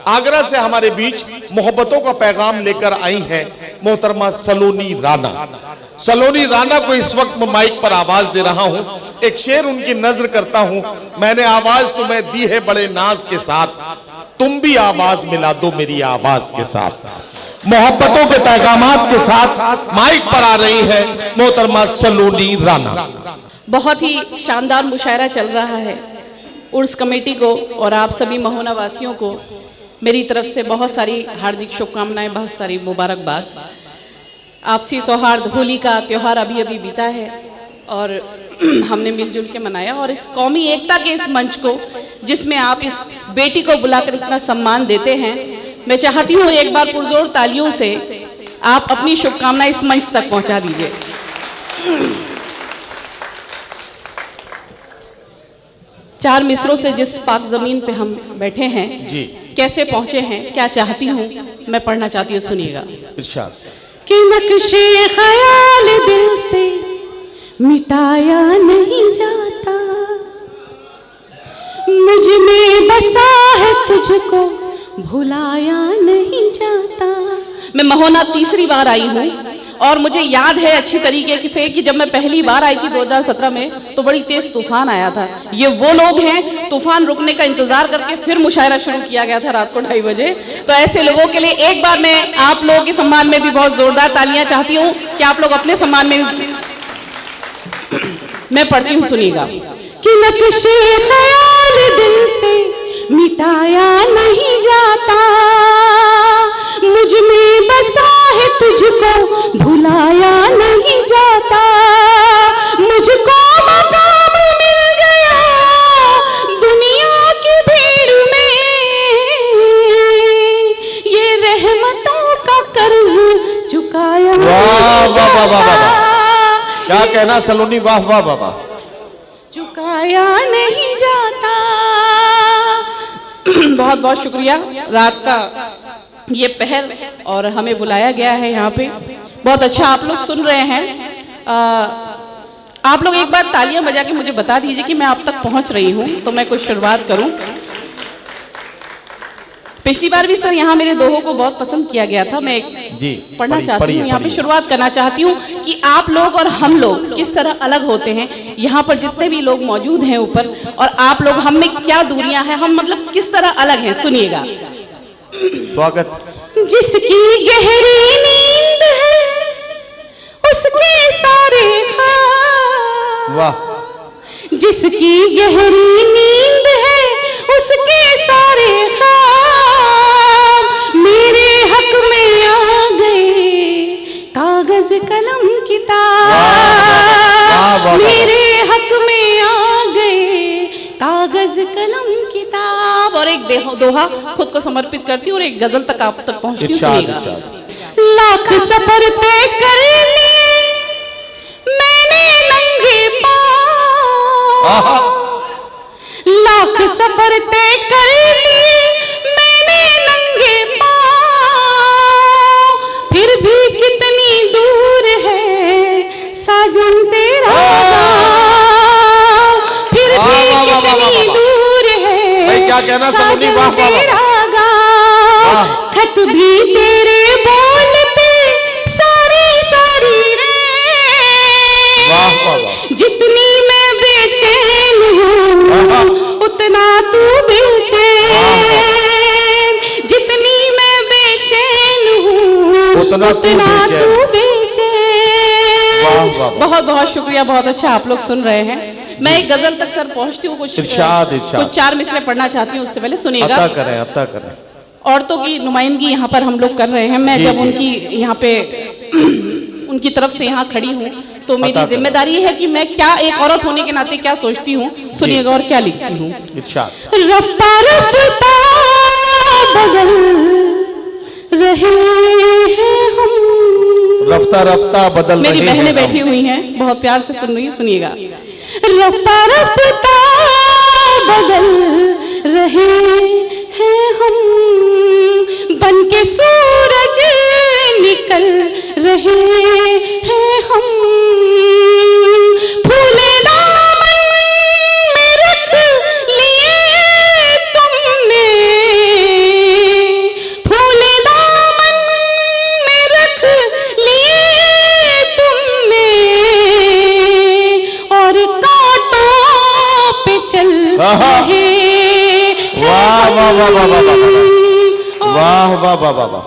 आगरा से हमारे बीच मोहब्बतों का पैगाम लेकर आई हैं मोहतरमा सलोनी राना। सलोनी राना को इस वक्त मैं माइक पर आवाज दे रहा हूं। एक शेर उनकी नज्र करता हूं। मैंने आवाज तुम्हें दी है बड़े नाज के साथ, तुम भी आवाज मिला दो मेरी आवाज के साथ। मोहब्बतों के पैगामात के साथ माइक पर आ रही है मोहतरमा सलोनी राना। बहुत ही शानदार मुशायरा चल रहा है। उर्स कमेटी को और आप सभी महोना वासियों को मेरी तरफ से बहुत सारी हार्दिक शुभकामनाएं, बहुत सारी मुबारकबाद। आपसी सौहार्द, होली का त्यौहार अभी अभी बीता है और हमने मिलजुल के मनाया। और इस कौमी एकता के इस मंच को, जिसमें आप इस बेटी को बुलाकर इतना सम्मान देते हैं, मैं चाहती हूँ एक बार पुरजोर तालियों से आप अपनी शुभकामनाएं इस मंच तक पहुँचा दीजिए। चार मिसरों से जिस पाक जमीन पे हम बैठे हैं जी, कैसे पहुंचे हैं, क्या चाहती हूँ मैं पढ़ना चाहती हूँ, सुनिएगा। इरशाद। कि नक्शे ख्याल दिल से मिटाया नहीं जाता, मुझ में बसा है तुझको भुलाया नहीं जाता। मैं महोना तीसरी बार आई हूँ और मुझे याद है अच्छी तरीके से कि जब मैं पहली बार आई थी 2017 में तो बड़ी तेज तूफान आया था। ये वो लोग हैं, तूफान रुकने का इंतजार करके फिर मुशायरा शुरू किया गया था रात को 2:30 बजे। तो ऐसे लोगों के लिए एक बार मैं आप लोगों के सम्मान में भी बहुत जोरदार तालियां चाहती हूँ कि आप लोग अपने सम्मान में मैं पढ़ती हूँ, सुनिएगा। कि नक्शे ख्याल दिल से मिटाया नहीं जाता, मुझ में बसा है तुझको भुलाया नहीं जाता। मुझको मकाम मिल गया दुनिया की भीड़ में, ये रहमतों का कर्ज चुकाया। वाह वाह वाह वाह वाह, क्या कहना सलोनी, वाह वाह वाह वाह। चुकाया नहीं जाता। बहुत बहुत शुक्रिया। रात का ये पहर और हमें बुलाया गया है यहाँ पे, बहुत अच्छा आप लोग सुन रहे हैं। आप लोग एक बार तालियां बजा के मुझे बता दीजिए कि मैं आप तक पहुँच रही हूँ, तो मैं कुछ शुरुआत करूँ। पिछली बार भी सर यहाँ मेरे दोहों को बहुत पसंद किया गया था। मैं पढ़ना चाहती हूँ, यहाँ पे शुरुआत करना चाहती हूँ कि आप लोग और हम लोग किस तरह अलग होते हैं। यहाँ पर जितने भी लोग मौजूद हैं ऊपर, और आप लोग, हम में क्या दूरियां हैं, हम मतलब किस तरह अलग हैं, सुनिएगा। स्वागत। जिसकी गहरी नींद है उसके सारे ख्वाब, वाह। जिसकी गहरी नींद है उसके सारे ख्वाब मेरे हक में आ गए, कागज कलम किताब मेरे हक में आ गए, कागज कलम किताब। और एक दोहा खुद को समर्पित करती हूँ और एक गजल तक आप तक पहुँचती हूँ। लाख सफर तय कर लिए मैंने नंगे पाँव, लाख सफर तय कर लिए मैंने नंगे पाँव, फिर भी कितनी दूर है साजन तेरा गाँव, फिर भी कितनी दूर है क्या कहना सलोनी, वाह वाह तेरा गाँव। खत भी तेरे बोलते सारी सारी रे, वाह वाह वाह। जितनी मैं बेचैन हूँ उतना तू बेचैन, जितनी मैं बेचैन हूँ उतना तू बेचैन। बहुत बहुत शुक्रिया, बहुत अच्छा आप लोग सुन रहे हैं। मैं एक गजल तक सर पहुंचती हूँ, कुछ चार मिसरे पढ़ना चाहती हूँ। उससे पहले सुनिएगा। अता करें। औरतों की नुमाइंदगी यहाँ पर हम लोग कर रहे हैं। मैं जब उनकी यहाँ पे उनकी तरफ से यहाँ खड़ी हूँ तो मेरी जिम्मेदारी है कि मैं क्या, एक औरत होने के नाते क्या सोचती हूँ, सुनिएगा और क्या लिखती हूँ। रफ्ता रफ्ता बदल रहे हैं हम, रफ्ता रफ्ता बदल रहे हैं। मेरी बहनें बैठी हुई हैं, बहुत प्यार से सुन रही है, सुनिएगा। रफ्ता रफ्ता बदल रहे हैं हम, बन के सूरज निकल रहे हैं हम, फूले दामन में रख लिए तुमने वाह वाह वाह वाह वाह वाह वाह वाह वाह,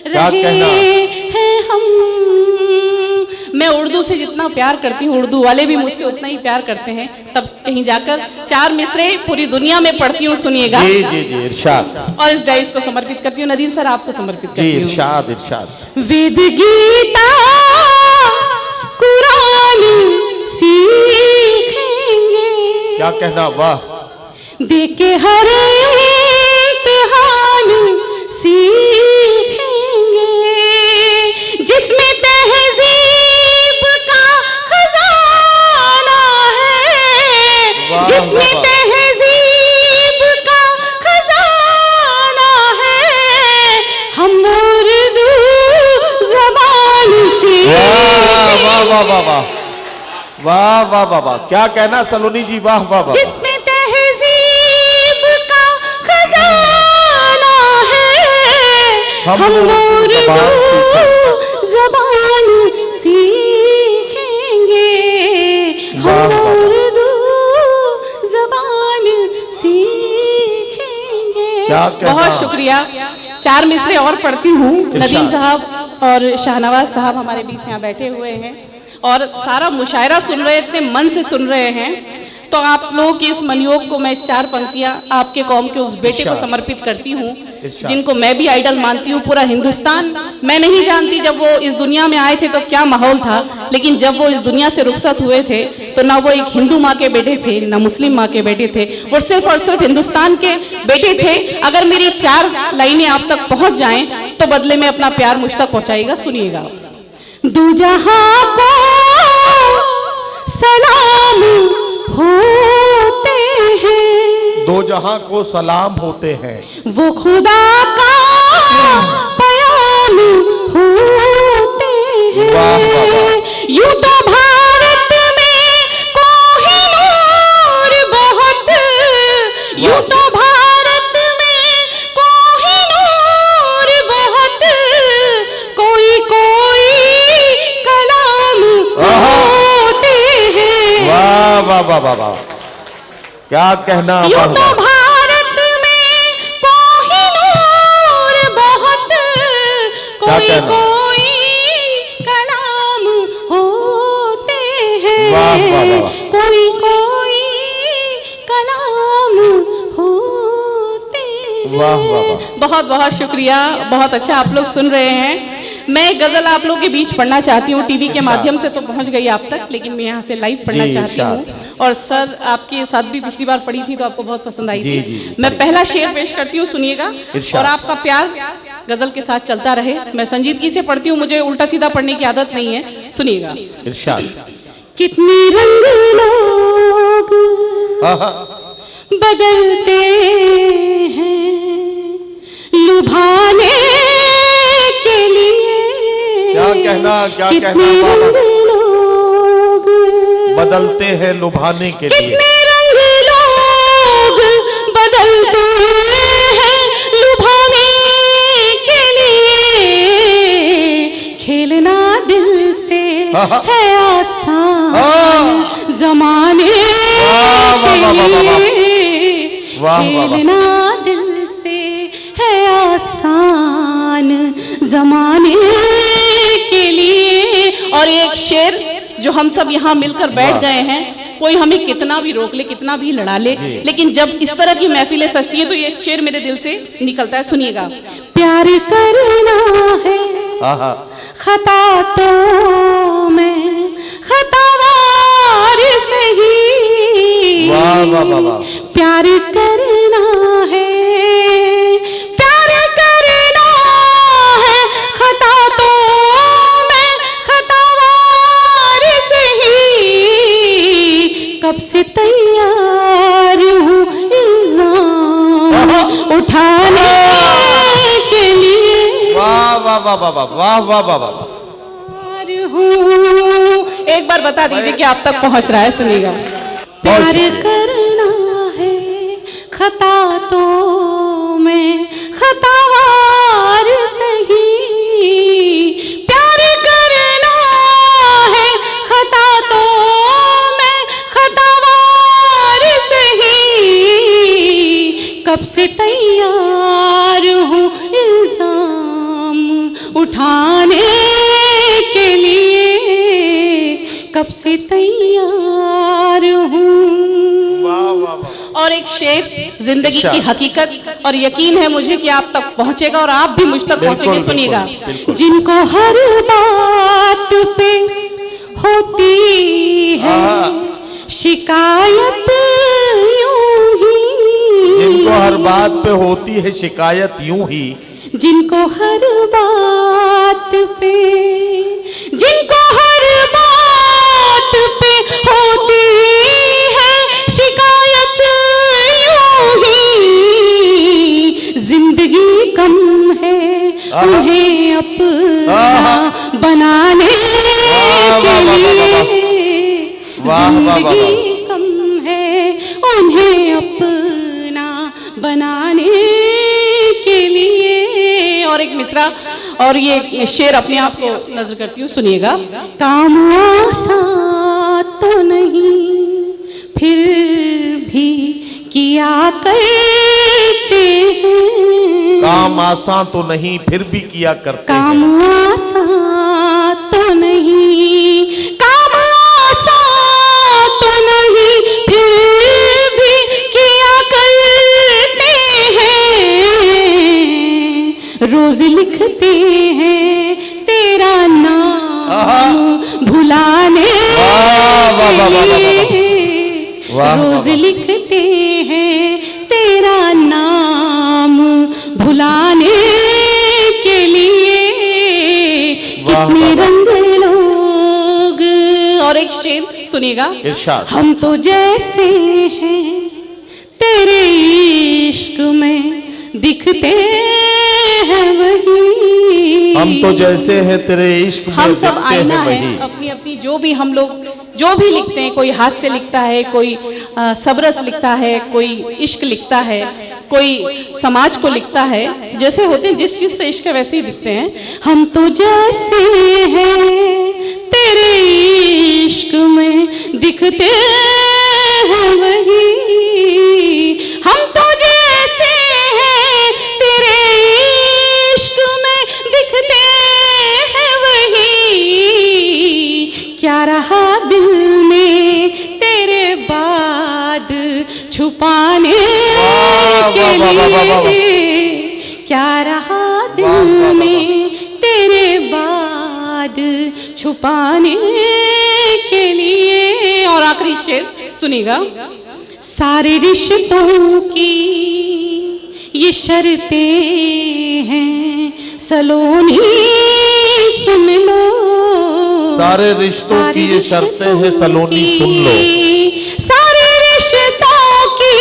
क्या कहना। हैं हम। मैं उर्दू से जितना प्यार करती हूँ, उर्दू वाले भी मुझसे उतना ही प्यार करते हैं। तब कहीं जाकर 4 मिसरे पूरी दुनिया में पढ़ती हूँ, सुनिएगा। जी जी जी, इरशाद। और इस डाइस को समर्पित करती हूँ। नदीम सर, आपको समर्पित जी, करती हूँ। इरशाद इरशाद। वेद गीता कुरान सीखेंगे, क्या कहना, वाह। देके हर इम्तिहान सीखेंगे, जिसमें तहजीब का खजाना है, जिसमें तहजीब का खजाना है, हम उर्दू ज़बान से। वाह वाह वाह वाह वाह वाह वाह वाह वाह, क्या कहना सलोनी जी, वाह वाह वाह। जिसमें तहजीब का खजाना है, हम उर्दू ज़बान सीखेंगे, हम उर्दू ज़बान सीखेंगे। क्या कहना। बहुत शुक्रिया। 4 मिसरे और पढ़ती हूँ। नदीम साहब और शाहनवाज साहब हमारे बीच यहाँ बैठे हुए हैं और सारा मुशायरा सुन रहे, इतने मन से सुन रहे हैं। तो आप लोगों की इस मनयोग को मैं 4 पंक्तियां आपके कौम के उस बेटे को समर्पित करती हूँ, जिनको मैं भी आइडल मानती हूँ। पूरा हिंदुस्तान, मैं नहीं जानती जब वो इस दुनिया में आए थे तो क्या माहौल था, लेकिन जब वो इस दुनिया से रुखसत हुए थे तो ना वो एक हिंदू माँ के बेटे थे, ना मुस्लिम माँ के बेटे थे, वो सिर्फ और सिर्फ हिंदुस्तान के बेटे थे। अगर मेरी 4 लाइनें आप तक पहुंच जाएं तो बदले में अपना प्यार मुझ तक पहुंचाइएगा। सुनिएगा। दो जहां को सलाम होते हैं, दो जहां को सलाम होते हैं, वो खुदा का बयान होते हैं। वाह वाह वाह। यूं तो भारत में कोहिनूर बहुत, यूं तो भारत में कोहिनूर बहुत, कोई कोई कलाम होते हैं। वाह वाह वाह वाह वाह, क्या कहना। यूं तो भारत में कोहिनूर बहुत, कोई कहना। कोई कलाम होते हैं। वाह वाह वाह। कोई कोई कलाम होते हैं। वाह वाह वाह। बहुत बहुत शुक्रिया। बहुत अच्छा आप लोग सुन रहे हैं। मैं गजल आप लोगों के बीच पढ़ना चाहती हूँ। टीवी के माध्यम से तो पहुंच गई आप तक, लेकिन मैं यहाँ से लाइव पढ़ना जी, चाहती हूँ। और सर आपके साथ भी पिछली बार पढ़ी थी तो आपको बहुत पसंद आई जी, थी। जी, मैं पहला शेर पेश करती हूँ, सुनिएगा। इरशाद। और आपका प्यार गजल के साथ चलता रहे। मैं संजीदगी से पढ़ती हूँ, मुझे उल्टा सीधा पढ़ने की आदत नहीं है। सुनिएगा। इरशाद। कितने रंग लोग आहा, बदलते हैं लुभाने के लिए। क्या कहना, क्या कहना। कितने वाह वाह। रंग लोग बदलते हैं लुभाने के लिए, कितने रंग लोग बदलते हैं लुभाने के लिए। खेलना दिल से है आसान जमाने के लिए। खेलना दिल से है आसान जमाने के लिए। और एक शेर जो हम सब यहाँ मिलकर बैठ गए हैं, कोई हमें कितना भी रोक ले, कितना भी लड़ा ले, लेकिन जब इस तरह की महफिलें सजती है तो ये शेर मेरे दिल से निकलता है। सुनिएगा। प्यार करना है खता तो मैं खतावार सही। वाह वाह वाह वाह। प्यार करना है, प्यार करना है खता तो मैं खतावार सही। कब से तैयार हूँ इल्जाम उठाने के लिए। वाह वाह वाह वाह वाह वाह वाह वाह वाह। एक बार बता दीजिए कि आप तक पहुंच रहा है। सुनिएगा। प्यार करना है खता तो मैं खतावार सही। प्यार करना है खता तो मैं खतावार सही। कब से तैयार हूँ इल्जाम उठाने के लिए, कब से तैयार हूँ। वाह वाह वाह। और एक शेर जिंदगी की हकीकत, और यकीन है मुझे कि आप तक पहुंचेगा और आप भी मुझ तक पहुंचेंगे। सुनिएगा, जिनको हर बात पे होती है शिकायत यूं ही, जिनको हर बात पे होती है शिकायत यूं ही, जिनको हर बात पे, जिनको हर बात पे होती है शिकायत यूं ही, जिंदगी कम है उन्हें अपना बनाने के लिए, जिंदगी कम है उन्हें अपना बनाने के लिए। और एक मिसरा, और ये शेर अपने आप को नजर करती हूँ, सुनिएगा। काम आसान तो नहीं फिर भी किया करते हैं, काम आसान तो नहीं फिर भी किया करते हैं, काम आसान तो नहीं, काम आसान तो नहीं फिर भी किया करते हैं, रोज लिखते हैं तेरा नाम भुलाने के लिए, रोज लिखते हैं तेरा नाम भुलाने के लिए, कितने रंग लोग। और एक शेर सुनिएगा, इरशाद। हम तो जैसे हैं तेरे इश्क में दिखते हैं वही, हम तो जैसे हैं तेरे इश्क में हम सब दिखते आईना हैं है वही। अपनी अपनी, जो भी हम लोग जो भी लिखते हैं, कोई हास्य लिखता है, कोई सबरस लिखता है, कोई इश्क लिखता है, कोई समाज को लिखता है, जैसे होते हैं जिस चीज से इश्क है वैसे ही दिखते हैं। हम तो जैसे हैं तेरे इश्क में दिखते हैं वही, हम तो जैसे हैं तेरे इश्क में दिखते हैं वही, क्या रहा दिल में तेरे बाद छुपाने के लिए, क्या रहा दिल में तेरे बाद छुपाने के लिए। और आखिरी शेर सुनिएगा, सारे रिश्तों की ये शर्तें हैं सलोनी सुन लो, सारे रिश्तों की ये शर्तें हैं सलोनी सुन लो, सारे रिश्तों की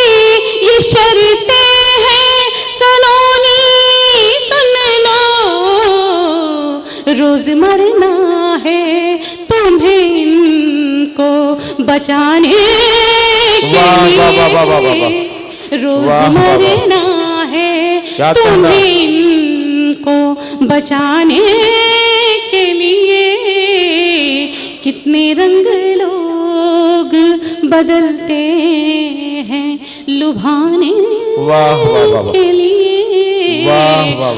ये शर्तें हैं सलोनी सुन लो, रोज मरना है तुम्हें इनको बचाने के लिए, रोज मरना है तुम्हें इनको बचाने के लिए, कितने रंग लोग बदलते हैं लुभाने के लिए।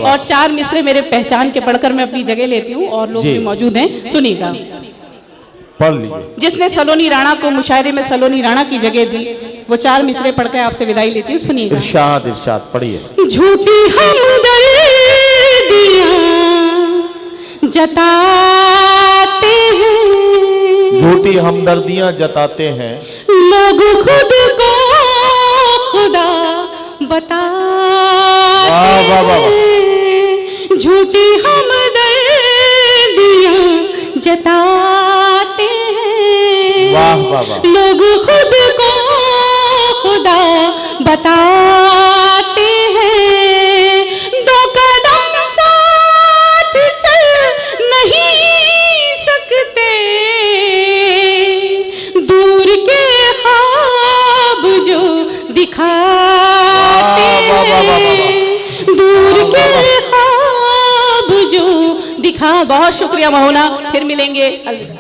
और चार मिसरे मेरे पहचान के पढ़कर मैं अपनी जगह लेती हूँ, और लोग भी मौजूद हैं, सुनिएगा। पढ़ लीजिए। जिसने सलोनी राणा को मुशायरे में सलोनी राणा की जगह दी, वो चार मिसरे पढ़कर आपसे विदाई लेती हूँ, सुनिएगा। इरशाद इरशाद पढ़िए। झूठी हमदर्दियां जताते हैं, झूठी हमदर्दियां जताते हैं, लोग खुद को खुदा बताते हैं, झूठी हमदर्दियां जताते हैं, लोग खुद को खुदा बताते हैं, दो कदम साथ चल नहीं सकते, दूर के ख्वाब जो दिखाते हैं, दूर के ख्वाब जो दिखा। बहुत शुक्रिया महोना, फिर मिलेंगे, अलविदा।